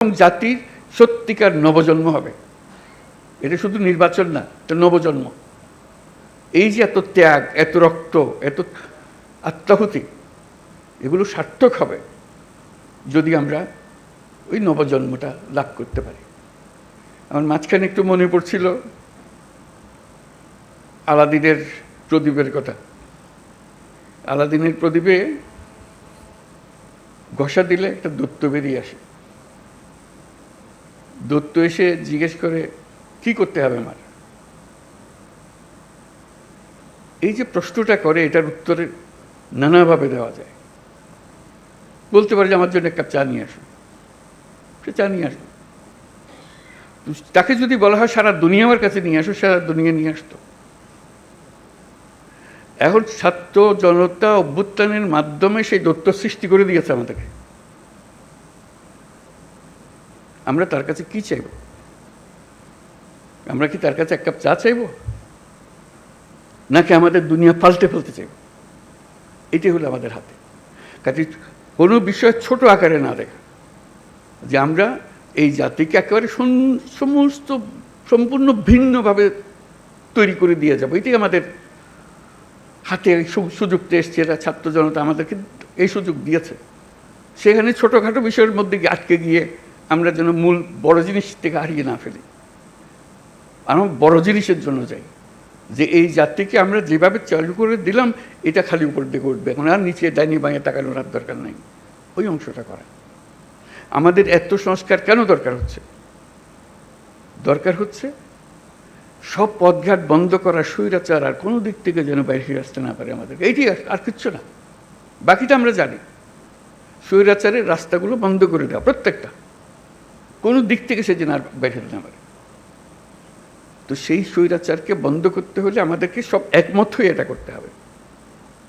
জাতির সত্যিকার নবজন্ম হবে। এটা শুধু নির্বাচন না, এটা নবজন্ম। এই যে এত ত্যাগ, এত রক্ত, এত আত্মাহুতি, এগুলো সার্থক হবে যদি আমরা ওই নবজন্মটা লাভ করতে পারি। আমার মাঝখানে একটু মনে পড়ছিল আলাদিনের প্রদীপের কথা। আলাদিনের প্রদীপে ঘষা দিলে একটা দৈত্য বেরিয়ে আসে। দৈত্য এসে জিজ্ঞেস করে, কি করতে হবে আমার? এই যে প্রশ্নটা করে, এটার উত্তরে নানাভাবে দেওয়া যায়। বলতে পারে যে আমার জন্য এক কাপ চা নিয়ে আসো, সে চা নিয়ে আসবে। তাকে যদি বলা হয় সারা দুনিয়া আমার কাছে নিয়ে আসো, সারা দুনিয়া নিয়ে আসতো। এখন ছাত্র জনতা অভ্যুত্থানের মাধ্যমে সেই দৈত্য সৃষ্টি করে দিয়েছে আমাদেরকে। আমরা তার কাছে কি চাইব? আমরা কি তার কাছে এক কাপ চা চাইব, নাকি আমাদের দুনিয়া পাল্টে ফেলতে চাইব? এটি হলো আমাদের হাতে। কাজে কোনো বিষয় ছোট আকারে না দেখা, যে আমরা এই জাতিকে একেবারে সমস্ত সম্পূর্ণ ভিন্নভাবে তৈরি করে দিয়ে যাব, এটি আমাদের হাতে সুযোগটা এসছে। এরা ছাত্র জনতা আমাদেরকে এই সুযোগ দিয়েছে। সেখানে ছোটোখাটো বিষয়ের মধ্যে আটকে গিয়ে আমরা যেন মূল বড় জিনিস থেকে হারিয়ে না ফেলি। আমরা বড় জিনিসের জন্য যাই, যে এই জাতিকে আমরা যেভাবে চালু করে দিলাম, এটা খালি উপর দিকে উঠবে, এখন আর নিচে ডাইনি বাঁয়ে তাকানোর আর দরকার নাই। ওই অংশটা করা। আমাদের এত সংস্কার কেন দরকার হচ্ছে? দরকার হচ্ছে সব পথঘাট বন্ধ করা, স্বৈরাচার আর কোনো দিক থেকে যেন বাইরে আসতে না পারে আমাদের। এইটি আর কিচ্ছু না, বাকিটা আমরা জানি। স্বৈরাচারের রাস্তাগুলো বন্ধ করে দেওয়া, প্রত্যেকটা, কোনো দিক থেকে সে যেন আর বাইরে না পারে। তো সেই স্বৈরাচারকে বন্ধ করতে হলে আমাদেরকে সব একমত হয়ে এটা করতে হবে।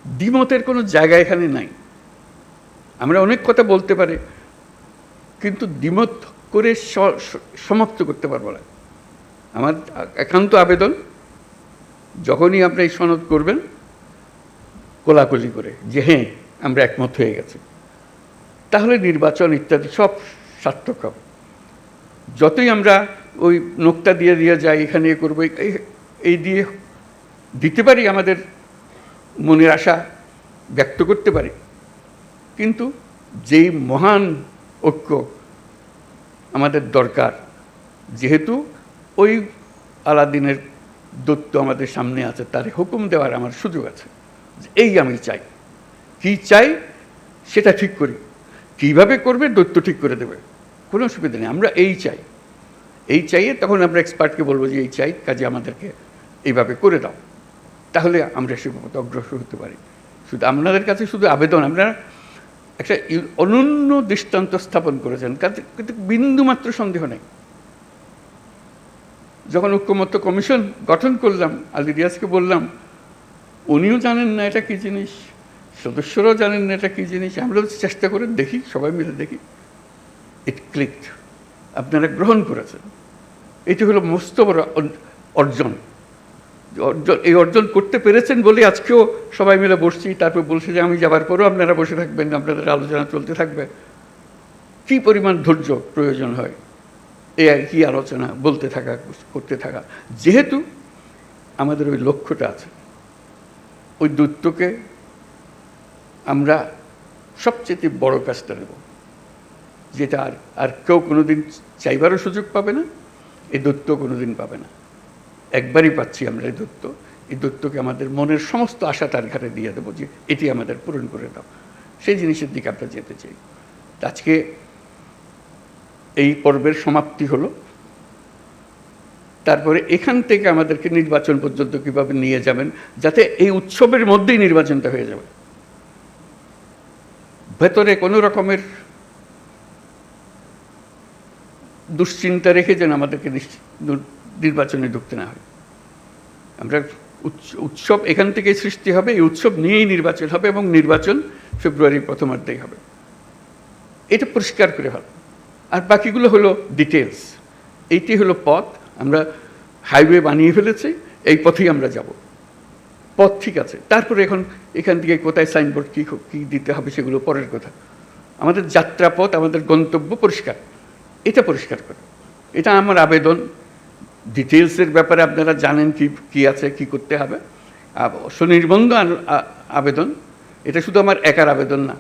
দ্বিমতের কোনো জায়গা এখানে নাই। আমরা অনেক কথা বলতে পারি, কিন্তু দ্বিমত করে সমাপ্ত করতে পারবো না। আমার একান্ত আবেদন, যখনই আপনারা এই সনদ করবেন, কোলাকুলি করে যে হ্যাঁ আমরা একমত হয়ে গেছি, তাহলে নির্বাচন ইত্যাদি সব সার্থক হবে। যতই আমরা ওই নোকটা দিয়ে দিয়ে যাই, এখানে এ করবো, এই দিয়ে দিতে পারি, আমাদের মনের আশা ব্যক্ত করতে পারি, কিন্তু যেই মহান ঐক্য আমাদের দরকার, যেহেতু ওই আলাদিনের দৈত্য আমাদের সামনে আছে, তার হুকুম দেওয়ার আমার সুযোগ আছে। এই আমি চাই, কি চাই সেটা ঠিক করি, কিভাবে করবে দৈত্য ঠিক করে দেবে, কোনো অসুবিধা নেই। আমরা এই চাই, এই চাইয়ে তখন আমরা এক্সপার্টকে বলবো যে এই চাই, কাজে আমাদেরকে এইভাবে করে দাও, তাহলে আমরা সেভাবে অগ্রসর হতে পারি। শুধু আপনাদের কাছে শুধু আবেদন, আপনারা একটা অনন্য দৃষ্টান্ত স্থাপন করেছেন, কিন্তু বিন্দুমাত্র সন্দেহ নেই। যখন ঐক্যমত্য কমিশন গঠন করলাম, আলী রিয়াজকে বললাম, উনিও জানেন না এটা কী জিনিস, সদস্যরাও জানেন না এটা কী জিনিস, আমরা চেষ্টা করে দেখি, সবাই মিলে দেখি, ইট ক্লিকড, আপনারা গ্রহণ করেছেন। এটি হলো মস্ত বড় অর্জন। এই অর্জন করতে পেরেছেন বলে আজকেও সবাই মিলে বসছি। তারপর বলছে যে আমি যাবার পরও আপনারা বসে থাকবেন, আপনাদের আলোচনা চলতে থাকবে। কি পরিমাণ ধৈর্য প্রয়োজন হয় এই কি আলোচনা বলতে থাকা, করতে থাকা, যেহেতু আমাদের ওই লক্ষ্যটা আছে। ওই দৈত্যকে আমরা সবচেয়ে বড় কাজটা দেব, যেটা আর কেউ কোনোদিন চাইবারও সুযোগ পাবে না, এই দৈত্য কোনোদিন পাবে না। একবারই পাচ্ছি আমরা এই দৈত্য। এই দৈত্যকে আমাদের মনের সমস্ত আশা তার ঘাটে দিয়ে দেবো, যে এটি আমাদের পূরণ করে দাও। সেই জিনিসের দিকে আমরা যেতে চাই। আজকে এই পর্বের সমাপ্তি হলো। তারপরে এখান থেকে আমাদেরকে নির্বাচন পর্যন্ত কীভাবে নিয়ে যাবেন, যাতে এই উৎসবের মধ্যেই নির্বাচনটা হয়ে যাবে, ভেতরে কোনো রকমের দুশ্চিন্তা রেখে যেন আমাদেরকে নির্বাচনে ঢুকতে না হয়। আমরা উৎসব এখান থেকেই সৃষ্টি হবে, এই উৎসব নিয়েই নির্বাচন হবে, এবং নির্বাচন ফেব্রুয়ারির প্রথমার্ধেই হবে। এটা পরিষ্কার করে ভালো। আর বাকিগুলো হলো ডিটেলস। এইটি হলো পথ। আমরা হাইওয়ে বানিয়ে ফেলেছি, এই পথেই আমরা যাব। পথ ঠিক আছে, তারপরে এখন এখান থেকে কোথায় সাইনবোর্ড কী দিতে হবে সেগুলো পরের কথা। আমাদের যাত্রাপথ, আমাদের গন্তব্য পরিষ্কার। এটা পরিষ্কার করে। এটা আমার আবেদন। ডিটেলসের ব্যাপারে আপনারা জানেন কি আছে, কি করতে হবে। সুনির্বন্ধ আবেদন। এটা শুধু আমার একার আবেদন না,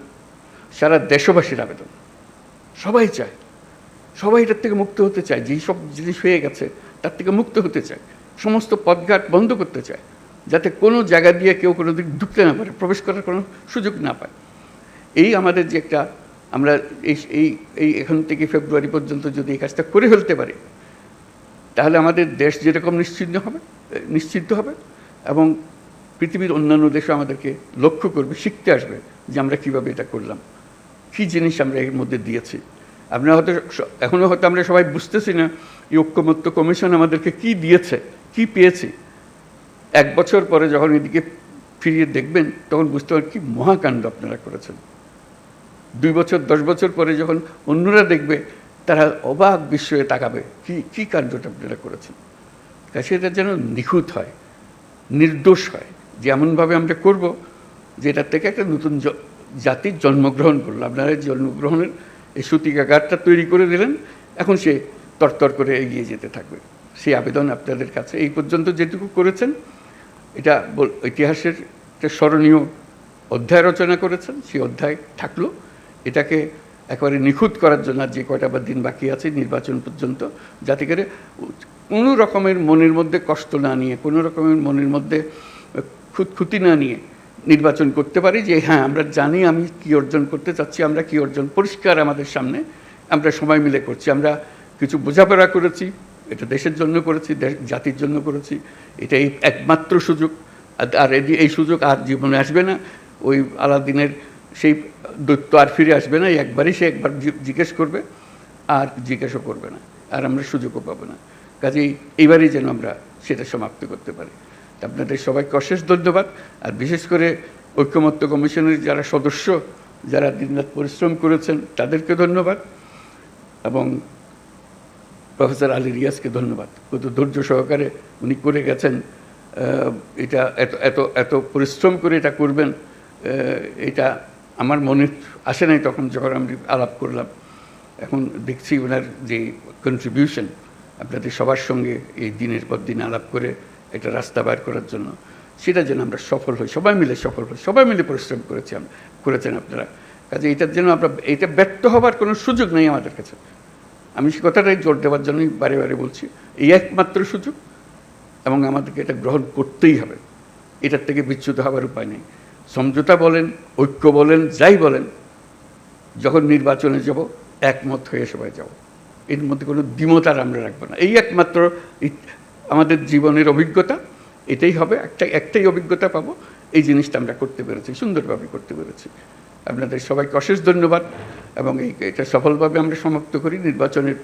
সারা দেশবাসীর আবেদন। সবাই চায়, সবাই এটার থেকে মুক্ত হতে চায়। যেই সব জিনিস হয়ে গেছে তার থেকে মুক্ত হতে চায়। সমস্ত পথঘাট বন্ধ করতে চায়, যাতে কোনো জায়গা দিয়ে কেউ কোনো দিক ঢুকতে না পারে, প্রবেশ করার কোনো সুযোগ না পায়। এই আমাদের যে একটা, আমরা এই এখান থেকে ফেব্রুয়ারি পর্যন্ত যদি এই কাজটা করে ফেলতে পারি, তাহলে আমাদের দেশ যেরকম নিশ্চিন্ত হবে এবং পৃথিবীর অন্যান্য দেশও আমাদেরকে লক্ষ্য করবে, শিখতে আসবে যে আমরা কীভাবে এটা করলাম, কী জিনিস আমরা এর মধ্যে দিয়েছি। আপনারা হয়তো এখনও হয়তো আমরা সবাই বুঝতেছি না এই ঐক্যমত্য কমিশন আমাদেরকে কি দিয়েছে, কি পেয়েছি। 1 বছর পরে যখন এদিকে ফিরিয়ে দেখবেন তখন বুঝতে পারবেন কি মহাকাণ্ড আপনারা করেছেন। 2 বছর 10 বছর পরে যখন অন্যরা দেখবে, তারা অবাক বিস্ময়ে তাকাবে কি কাণ্ডটা আপনারা করেছেন। কাছে এটা যেন নিখুঁত হয়, নির্দোষ হয়, যে এমনভাবে আমরা করব যে এটার থেকে একটা নতুন জাতির জন্মগ্রহণ করলো। আপনারা জন্মগ্রহণের এই সূতিকাগারটা তৈরি করে দিলেন, এখন সে তরতর করে এগিয়ে যেতে থাকবে। সেই আবেদন আপনাদের কাছে। এই পর্যন্ত যেটুকু করেছেন এটা ইতিহাসের একটা স্মরণীয় অধ্যায় রচনা করেছেন, সেই অধ্যায় থাকলো। এটাকে একেবারে নিখুঁত করার জন্য যে কয়টা বা দিন বাকি আছে নির্বাচন পর্যন্ত, যাতে করে কোনো রকমের মনের মধ্যে কষ্ট না নিয়ে, কোনো রকমের মনের মধ্যে খুঁতখুঁতি না নিয়ে নির্বাচন করতে পারি, যে হ্যাঁ আমরা জানি আমি কি অর্জন করতে চাচ্ছি, আমরা কি অর্জন পরিষ্কার আমাদের সামনে, আমরা সবাই মিলে করছি। আমরা কিছু বোঝাপড়া করেছি, এটা দেশের জন্য করেছি, জাতির জন্য করেছি। এটাই একমাত্র সুযোগ। আর এই সুযোগ আর জীবনে আসবে না। ওই আলাদিনের সেই দৈত্য আর ফিরে আসবে না। একবারই সে একবার জিজ্ঞেস করবে, আর জিজ্ঞেসও করবে না, আর আমরা সুযোগও পাবো না। কাজেই এইবারই যেন আমরা সেটা সমাপ্ত করতে পারি। আপনাদের সবাইকে অশেষ ধন্যবাদ। আর বিশেষ করে ঐক্যমত্য কমিশনের যারা সদস্য, যারা দিনরাত পরিশ্রম করেছেন, তাদেরকে ধন্যবাদ। এবং প্রফেসর আলী রিয়াজকে ধন্যবাদ। কত ধৈর্য সহকারে উনি করে গেছেন। এটা এত পরিশ্রম করে এটা করবেন, এটা আমার মনে আসে নাই তখন যখন আমি আলাপ করলাম। এখন দেখছি ওনার যে কন্ট্রিবিউশন আপনাদের সবার সঙ্গে এই দিনের পর দিন আলাপ করে একটা রাস্তা বার করার জন্য, সেটা যেন আমরা সফল হই, সবাই মিলে সফল হই। সবাই মিলে পরিশ্রম করেছেন আপনারা। কাজে এটার জন্য এটা ব্যর্থ হবার কোনো সুযোগ নেই আমাদের কাছে। আমি সে কথাটাই জোর দেওয়ার জন্যই বারে বারে বলছি, এই একমাত্র সুযোগ, এবং আমাদেরকে এটা গ্রহণ করতেই হবে। এটার থেকে বিচ্যুত হবার উপায় নেই। সমঝোতা বলেন, ঐক্য বলেন, যাই বলেন, যখন নির্বাচনে যাব একমত হয়ে সবাই যাব। এর মধ্যে কোনো দ্বিমত আর আমরা রাখবো না। এই একমাত্র আমাদের জীবনের অভিজ্ঞতা, এটাই হবে। একটাই অভিজ্ঞতা পাবো, এই জিনিসটা আমরা করতে পেরেছি, সুন্দরভাবে করতে পেরেছি। আপনাদের সবাইকে অশেষ ধন্যবাদ। এবং এটা সফলভাবে আমরা সমাপ্ত করি, নির্বাচনের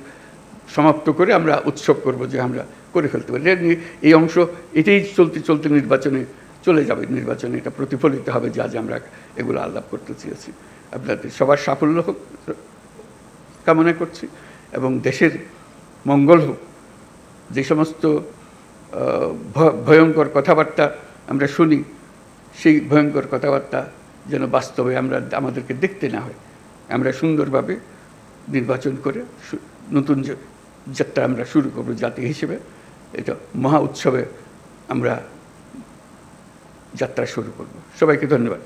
সমাপ্ত করে আমরা উৎসব করব যে আমরা করে ফেলতে পারি। এই অংশ এটাই চলতে নির্বাচনে চলে যাবে। নির্বাচনে এটা প্রতিফলিত হবে যে আজ আমরা এগুলো আলাপ করতে চেয়েছি। আপনাদের সবার সাফল্য হোক কামনা করছি, এবং দেশের মঙ্গল হোক। যে সমস্ত ভয়ঙ্কর কথাবার্তা আমরা শুনি, সেই ভয়ঙ্কর কথাবার্তা যেন বাস্তবে আমাদেরকে দেখতে না হয়। আমরা সুন্দরভাবে নির্বাচন করে নতুন যাত্রা আমরা শুরু করব জাতি হিসেবে। এটা মহা উৎসবে আমরা যাত্রা শুরু করব। সবাইকে ধন্যবাদ।